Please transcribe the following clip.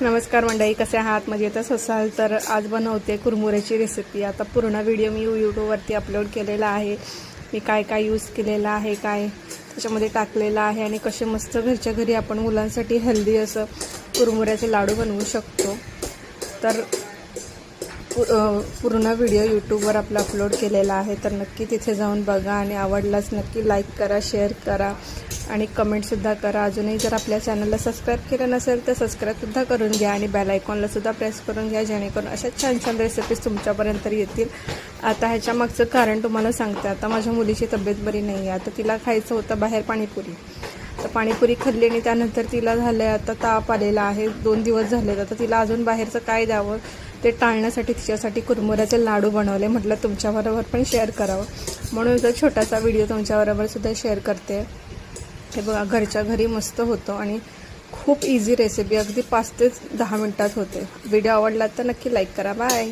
नमस्कार मंडळी, कसे आहात? मजेतच असाल तर आज बनवते कुरमुऱ्याची रेसिपी। आता पूर्ण व्हिडिओ मी यूट्यूबवरती अपलोड केलेला आहे। मी काय काय यूज केलेला आहे, काय त्याच्यामध्ये टाकलेलं आहे आणि कसे मस्त घरच्या घरी आपण मुलांसाठी हेल्दी असं कुरमुऱ्याचे लाडू बनवू शकतो। तर पूर्ण व्हिडिओ यूट्यूबवर आपला अपलोड केलेला आहे, तर नक्की तिथे जाऊन बघा आणि आवडलाच नक्की लाईक करा, शेअर करा आणि कमेंटसुद्धा करा। अजूनही जर आपल्या चॅनलला सबस्क्राईब केलं नसेल तर सबस्क्राईबसुद्धा करून घ्या आणि बेल आयकॉनलासुद्धा प्रेस करून घ्या, जेणेकरून अशा छान छान रेसिपीज तुमच्यापर्यंत येतील। आता ह्याच्या मागचं कारण तुम्हाला सांगते। आता माझ्या मुलीची तब्येत बरी नाही आहे, आता तिला खायचं होतं बाहेर पाणीपुरी। तर पाणीपुरी खाल्ली आणि त्यानंतर तिला झालं आता ताप आलेला आहे, 2 दिवस झाले। आता तिला अजून बाहेरचं काय द्यावं ते टाळण्यासाठी तिच्यासाठी कुरमुऱ्याचे लाडू बनवले। म्हटलं तुमच्याबरोबर पण शेअर करावं, म्हणून जो छोटासा व्हिडिओ तुमच्याबरोबर सुद्धा शेअर करते। हे बघा, घरच्या घरी मस्त होतं आणि खूप इझी रेसिपी, अगदी 5 ते 10 मिनिटात होते। व्हिडिओ आवडला तर नक्की लाईक करा। बाय।